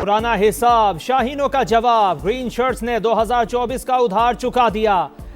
पुराना हिसाब, शाहीनों का जवाब। ग्रीन शर्ट्स ने 2024 का उधार चुका दिया।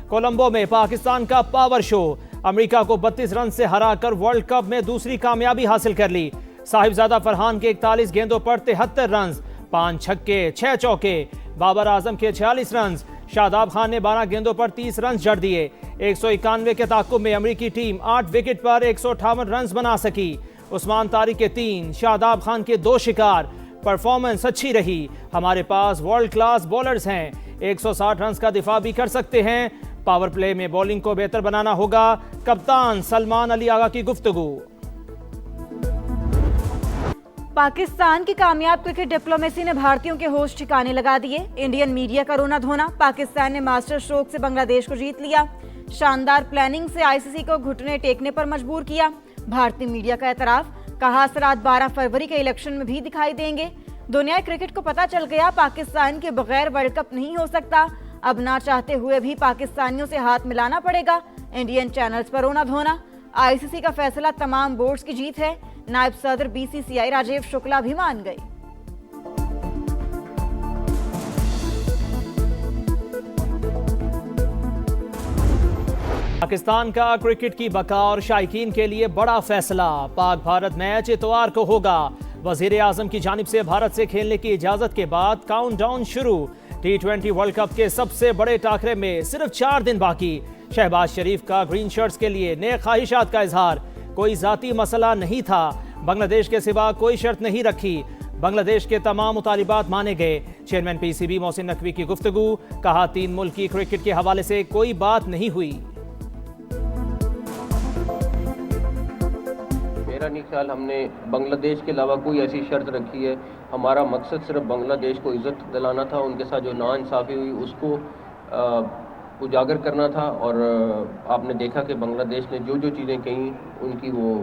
कोलंबो में पाकिस्तान का पावर शो, अमेरिका को 32 रन से हराकर वर्ल्ड कप में दूसरी कामयाबी हासिल कर ली। साहिबजादा फरहान के 41 गेंदों पर 73 रन, 5 छक्के 6 चौके। बाबर आजम के 46 रन। शादाब खान ने 12 गेंदों पर 30 रन जड़ दिए। 191 के ताकुब में अमेरिकी टीम 8 विकेट पर 158 रन बना सकी। उस्मान तारिक के 3, शादाब खान के 2 शिकार। परफॉर्मेंस अच्छी रही। हमारे पास वर्ल्ड क्लास बॉलर्स हैं, 160 रन का दिफा भी कर सकते हैं। पावर प्ले में बॉलिंग को बेहतर बनाना होगा। कप्तान सलमान अली आगा की गुफ्तगू। पाकिस्तान की कामयाब क्रिकेट डिप्लोमेसी ने भारतीयों के होश ठिकाने लगा दिए। इंडियन मीडिया का रोना धोना, पाकिस्तान ने मास्टर स्ट्रोक से बांग्लादेश को जीत लिया। शानदार प्लानिंग से आईसीसी को घुटने टेकने पर मजबूर किया। भारतीय मीडिया का एतराफ, कहा असरात 12 फरवरी के इलेक्शन में भी दिखाई देंगे। दुनिया क्रिकेट को पता चल गया पाकिस्तान के बगैर वर्ल्ड कप नहीं हो सकता। अब ना चाहते हुए भी पाकिस्तानियों से हाथ मिलाना पड़ेगा। इंडियन चैनल्स पर रोना धोना, आईसीसी का फैसला तमाम बोर्ड्स की जीत है। नायब सदर बीसीसीआई राजीव शुक्ला भी मान गए। पाकिस्तान का क्रिकेट की बका और शायकीन के लिए बड़ा फैसला। पाक भारत मैच इतवार को होगा। वजीर आजम की जानिब से भारत से खेलने की इजाजत के बाद काउंटडाउन शुरू। T20 वर्ल्ड कप के सबसे बड़े टाकरे में सिर्फ 4 दिन बाकी। शहबाज शरीफ का ग्रीन शर्ट्स के लिए नए ख्वाहिशात का इजहार। कोई जाती मसला नहीं था, बांग्लादेश के सिवा कोई शर्त नहीं रखी। बांग्लादेश के तमाम मुतालिबात माने गए। चेयरमैन पीसीबी मोहसिन नकवी की गुफ्तगू, कहा 3 मुल्क की क्रिकेट के हवाले से कोई बात नहीं हुई। मेरा नहीं ख्याल हमने बांग्लादेश के अलावा कोई ऐसी शर्त रखी है। हमारा मकसद सिर्फ बांग्लादेश को इज्जत दिलाना था, उनके साथ जो नाइंसाफ़ी हुई उसको उजागर करना था। और आपने देखा कि बांग्लादेश ने जो जो चीज़ें कहीं उनकी वो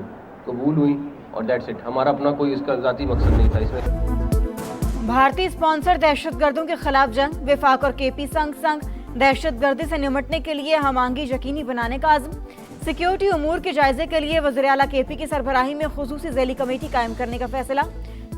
कबूल हुई और दैट्स इट। हमारा अपना कोई इसका ज़ाती मकसद नहीं था इसमें। भारतीय स्पॉन्सर दहशतगर्दों के खिलाफ जंग, विफाक और केपी संग दहशतगर्दी से निपटने के लिए हमांगी यकीनी बनाने का आज़म। सिक्योरिटी उमूर के जायजे के लिए वज़ीर आला केपी की सरबराही में खुसूसी ज़ैली कमेटी कायम करने का फैसला।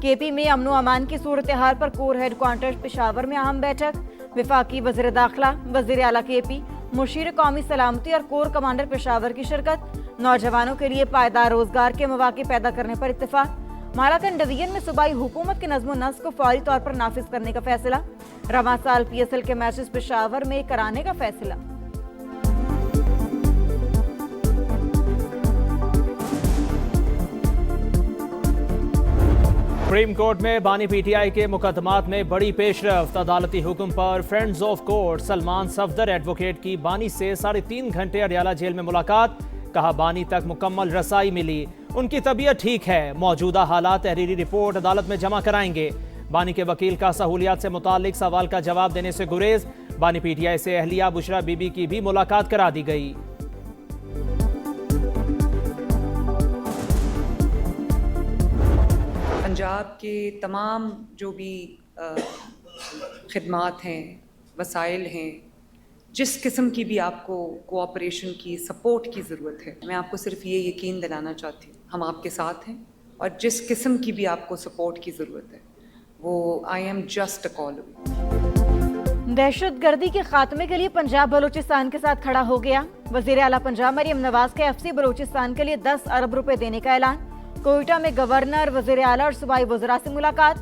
केपी में अमन व अमान की सूरत हाल पर कोर हेडक्वार्टर पेशावर में अहम बैठक। विफाकी वज़ीर दाखिला, वज़ीर आला केपी, मुशीर कौमी सलामती और कोर कमांडर पेशावर की शिरकत। नौजवानों के लिए पायदार रोजगार के मौके पैदा करने पर इत्तेफाक। मालाकन डिवीजन में सूबाई हुकूमत के नज़्म नस्क को फौरी तौर पर नाफिज करने का फैसला। रवां साल PSL के मैचेस पेशावर में कराने का फैसला। सुप्रीम कोर्ट में बानी PTI के मुकदमात में बड़ी पेशरफ्त। अदालती हुक्म पर friends of court Salman Safdar advocate की बानी से 3.5 घंटे अडयाला जेल में मुलाकात। कहा बानी तक मुकम्मल रसाई मिली, उनकी तबीयत ठीक है। मौजूदा हालात तहरीरी रिपोर्ट अदालत में जमा कराएंगे। बानी के वकील का सहूलियात से मुतालिक सवाल का जवाब देने से गुरेज। बानी PTI से अहलिया बुशरा बीबी की भी मुलाकात करा दी गई। पंजाब के तमाम जो भी खिदमात हैं, वसाइल हैं, जिस किस्म की भी आपको कोऑपरेशन की, सपोर्ट की ज़रूरत है, मैं आपको सिर्फ ये यकीन दिलाना चाहती हूँ हम आपके साथ हैं। और जिस किस्म की भी आपको सपोर्ट की ज़रूरत है वो I am just a call away. दहशतगर्दी के खात्मे के लिए पंजाब बलूचिस्तान के साथ खड़ा हो गया। वज़ीर आला पंजाब मरियम नवाज के FC बलूचिस्तान के लिए 10 अरब रुपए देने का ऐलान। कोयटा में गवर्नर, वज़ीर आला और सूबाई वज़रा से मुलाकात।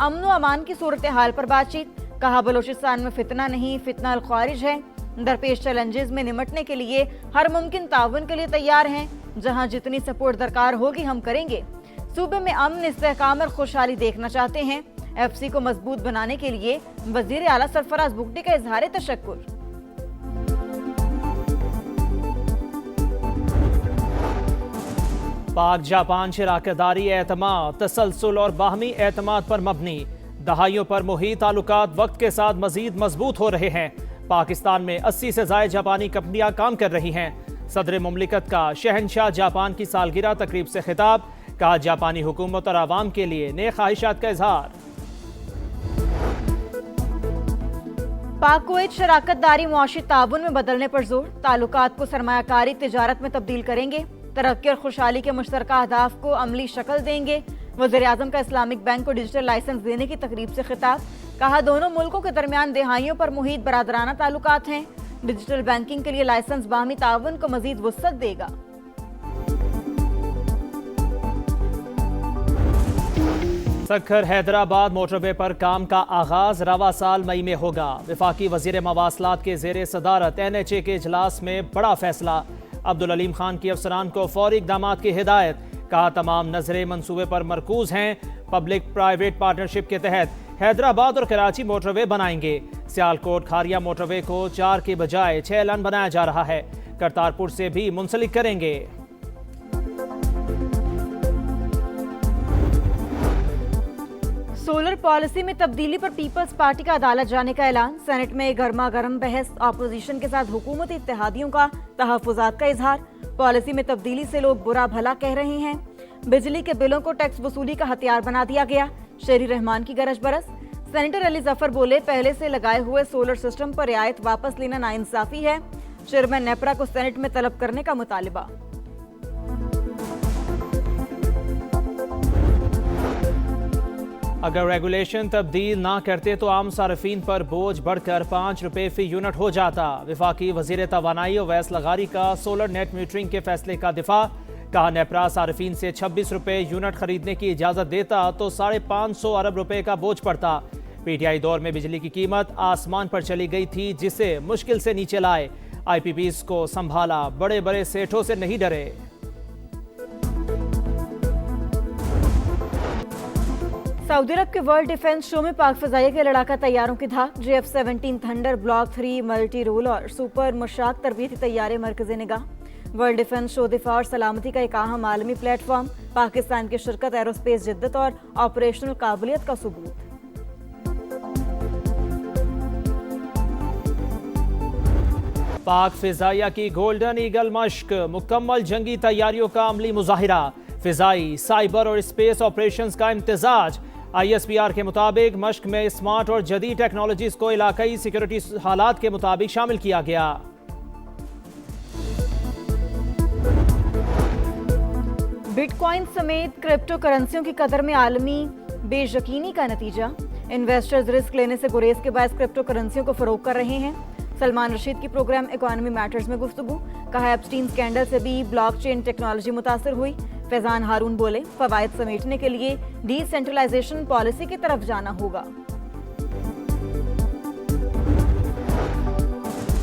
अमन व अमान की सूरत हाल पर बातचीत। कहा बलूचिस्तान में फितना नहीं, फितना अल ख्वारिज है। दरपेश चैलेंजेस में निपटने के लिए हर मुमकिन ताउन के लिए तैयार हैं। जहां जितनी सपोर्ट दरकार होगी हम करेंगे। सूबे में अमन, इस्तेहकाम और खुशहाली देखना चाहते हैं। FC को मजबूत बनाने के लिए वज़ीर आला सरफराज बुगटी का इजहार तशक्कुर। पाक जापान शराकतदारी एतमाद, तसलसल और बाहमी एतमाद पर मबनी। दहाइयों पर मुही ताल्लुकात वक्त के साथ मजीद मजबूत हो रहे हैं। पाकिस्तान में 80 से ज़ायद जापानी कंपनियां काम कर रही हैं। सदर मुमलिकत का शहनशाह जापान की सालगिरह तकरीब से खिताब। कहा जापानी हुकूमत और आवाम के लिए नए ख्वाहिशात का इजहार। पाक कुवैत शराकतदारी मुआशी ताउन में बदलने पर जोर। ताल्लुकात को सरमायाकारी तिजारत में तब्दील करेंगे। तरक्की और खुशहाली के मुश्तरका अहदाफ को अमली शक्ल देंगे। वज़ीर-ए-आज़म का इस्लामिक बैंक को डिजिटल लाइसेंस देने की तकरीब से खिताब, कहा दोनों मुल्कों के दरमियान दहाइयों पर मुहित बरादराना ताल्लुकात हैं। डिजिटल बैंकिंग के लिए लाइसेंस बाहमी ताउन को मजीद वुसअत देगा। सखर हैदराबाद मोटरवे पर काम का आगाज रवा साल मई में होगा। वफाकी वजीर मवासलात के जेर सदारत NHA के इजलास में बड़ा फैसला। अब्दुल अलीम खान की अफसरान को फौरी इक़दामात की हिदायत, कहा तमाम नजरें मंसूबे पर मरकूज हैं। पब्लिक प्राइवेट पार्टनरशिप के तहत हैदराबाद और कराची मोटरवे बनाएंगे। सियालकोट खारिया मोटरवे को 4 के बजाय 6 लाइन बनाया जा रहा है। करतारपुर से भी मुंसलिक करेंगे। सोलर पॉलिसी में तब्दीली पर पीपल्स पार्टी का अदालत जाने का ऐलान। सेनेट में गर्मा गर्म बहस, अपोजिशन के साथ हुकूमती इत्तेहादियों का तहफ़्फ़ुज़ात का इजहार। पॉलिसी में तब्दीली से लोग बुरा भला कह रहे हैं। बिजली के बिलों को टैक्स वसूली का हथियार बना दिया गया। शेरी रहमान की गरज बरस। सेनेटर अली जफर बोले, पहले से लगाए हुए सोलर सिस्टम पर रियायत वापस लेना नाइंसाफी है। चेयरमैन नेपरा को सेनेट में तलब करने का मुतालिबा। अगर रेगुलेशन तब्दील ना करते तो आम सार्फिन पर बोझ बढ़कर 5 रुपये फी यूनिट हो जाता। वफाकी वजीर तवानाई अवैस लगारी का सोलर नेट मीटरिंग के फैसले का दिफा, कहा नेपरा सार्फिन से 26 रुपये यूनिट खरीदने की इजाज़त देता तो 550 अरब रुपए का बोझ पड़ता। PTI दौर में बिजली की कीमत आसमान पर चली गई थी, जिसे मुश्किल से नीचे लाए। IPPs को संभाला, बड़े बड़े सेठों से नहीं डरे। सऊदी अरब के वर्ल्ड डिफेंस शो में पाक फ़िज़ाइया के लड़ाका तैयारों की धाक। JF-17 thunder, block 3 multi role और सुपर मुशाक तरबीती तैयारे मरकज़ निगाह। वर्ल्ड डिफेंस शो दिफा और सलामती का एक अहम आलमी प्लेटफॉर्म। पाकिस्तान की शिरकत एरोस्पेस जिद्दत और ऑपरेशनल काबिलियत का सबूत। पाक फ़िज़ाइया की गोल्डन ईगल मश्क, मुकम्मल जंगी तैयारियों का अमली मुजाहिरा। फ़िज़ाई, साइबर और स्पेस ऑपरेशंस का इम्तिजाज। ISPR के मुताबिक मश्क में स्मार्ट और जदीद टेक्नोलॉजीज को इलाकाई सिक्योरिटी हालात के मुताबिक शामिल किया गया। बिटकॉइन समेत क्रिप्टो करेंसियों की कदर में आलमी बेयकीनी का नतीजा। इन्वेस्टर्स रिस्क लेने से गुरेज के बायस क्रिप्टो करेंसियों को फरोग कर रहे हैं। सलमान रशीद की प्रोग्राम इकोनॉमी मैटर्स में गुफ्तगू, कहा एप्स्टीन स्कैंडल से भी ब्लॉकचेन टेक्नोलॉजी मुतासर हुई। फैजान हारून बोले, फवायद समेटने के लिए डिसेंट्रलाइजेशन पॉलिसी की तरफ जाना होगा।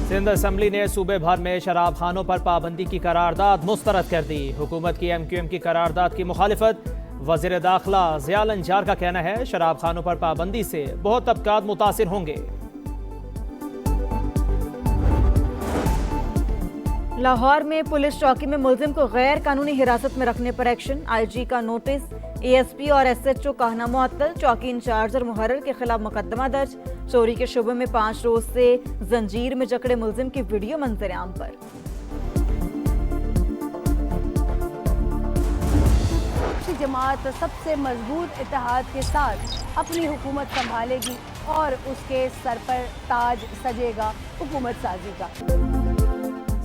सिंध असम्बली ने सूबे भर में शराब खानों पर पाबंदी की करारदाद मुस्तरद कर दी। हुकूमत की MQM की करारदाद की मुखालिफत। वज़ीर दाखिला ज़ियाल अंजार का कहना है, शराब खानों पर पाबंदी से बहुत तबकात मुतासिर होंगे। लाहौर में पुलिस चौकी में मुलजिम को गैर कानूनी हिरासत में रखने पर एक्शन। IG का नोटिस, ASP और SHO कहना मुअत्तल। चौकी इंचार्ज और मुहर्रिर के खिलाफ मुकदमा दर्ज। चोरी के शुबे में 5 रोज से जंजीर में जकड़े मुलजिम की वीडियो मंजर-ए-आम पर। जमात सबसे मजबूत इत्तेहाद के साथ अपनी हुकूमत संभालेगी और उसके सर पर ताज सजेगा हुकूमत साजी का।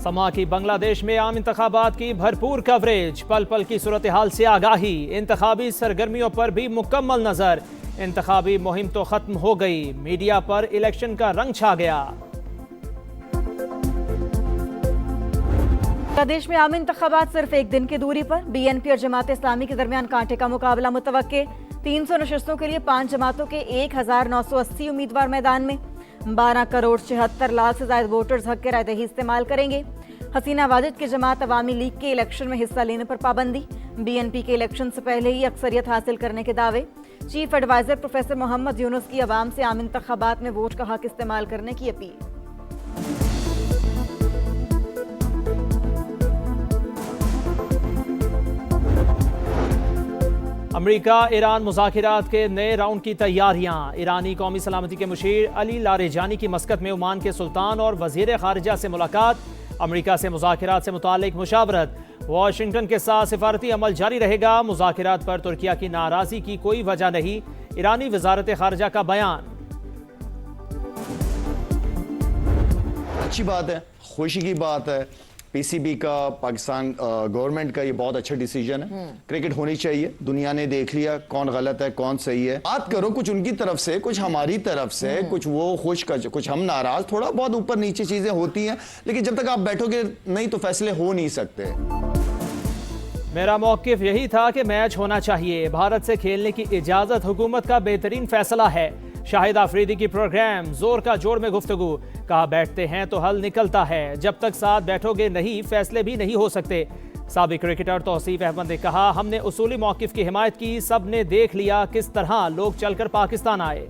समा की बांग्लादेश में आम इंतखाबात की भरपूर कवरेज। पल पल की सूरत हाल से आगाही। इंतखाबी सरगर्मियों पर भी मुकम्मल नजर। इंतखाबी मुहिम तो खत्म हो गई, मीडिया पर इलेक्शन का रंग छा गया। प्रदेश में आम इंतखाबात सिर्फ एक दिन की दूरी पर। BNP और जमात इस्लामी के दरमियान कांटे का मुकाबला मुतवक्के। 300 नशस्तों के लिए 5 जमातों के 1980 उम्मीदवार मैदान में। 12 करोड़ 76 लाख से ज्यादा वोटर्स हक के रायदही इस्तेमाल करेंगे। हसीना वाजिद की जमात अवामी लीग के इलेक्शन में हिस्सा लेने पर पाबंदी। BNP के इलेक्शन से पहले ही अक्सरियत हासिल करने के दावे। Chief adviser professor Mohammad Yunus की अवाम से आम इंतखाबात में वोट का हक इस्तेमाल करने की अपील। अमेरिका ईरान मुज़ाकिरात के नए राउंड की तैयारियां। ईरानी कौमी सलामती के मुशीर अली लारेजानी की मस्कत में ओमान के सुल्तान और वज़ीर ख़ारिजा से मुलाकात। अमेरिका से मुज़ाकिरात से मुतालिक मुशावरत। वाशिंगटन के साथ सिफारती अमल जारी रहेगा। मुज़ाकिरात पर तुर्किया की नाराज़गी की कोई वजह नहीं, ईरानी वज़ारत ख़ारिजा का बयान। अच्छी बात है, खुशी की बात है पीसीबी का, पाकिस्तान गवर्नमेंट का ये बहुत अच्छा डिसीजन है। क्रिकेट होनी चाहिए, दुनिया ने देख लिया कौन गलत है कौन सही है। बात करो कुछ उनकी तरफ से, कुछ हमारी तरफ से, कुछ वो खुश, कुछ हम नाराज, थोड़ा बहुत ऊपर नीचे चीजें होती हैं, लेकिन जब तक आप बैठोगे नहीं तो फैसले हो नहीं सकते। मेरा मौकिफ यही था कि मैच होना चाहिए, भारत से खेलने की इजाजत हुकूमत का बेहतरीन फैसला है। शाहिद आफरीदी की प्रोग्राम जोर का जोर में गुफ्तगू, कहा बैठते हैं तो हल निकलता है, जब तक साथ बैठोगे नहीं फैसले भी नहीं हो सकते। साबिक क्रिकेटर तौसीफ अहमद ने कहा हमने उसूली मौकिफ की हिमायत की, सब ने देख लिया किस तरह लोग चलकर पाकिस्तान आए।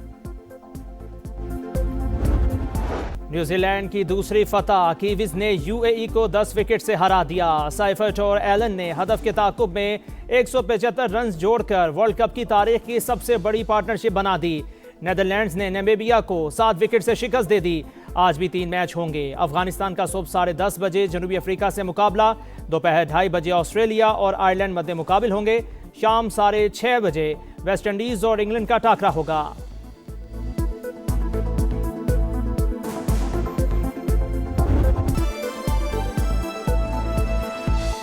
न्यूजीलैंड की दूसरी फतह, कीवीज ने यूएई को 10 विकेट से हरा दिया। साइफर्ट और एलन ने हदफ के ताकुब में 175 रन जोड़कर वर्ल्ड कप की तारीख की सबसे बड़ी पार्टनरशिप बना दी। नेदरलैंड्स ने नामीबिया को 7 विकेट से शिकस्त दे दी। आज भी 3 मैच होंगे। अफगानिस्तान का सुबह 10:30 बजे जनूबी अफ्रीका से मुकाबला, दोपहर 2:30 बजे ऑस्ट्रेलिया और आयरलैंड मध्य मुकाबिल होंगे। शाम 6:30 बजे वेस्ट इंडीज और इंग्लैंड का टाकरा होगा।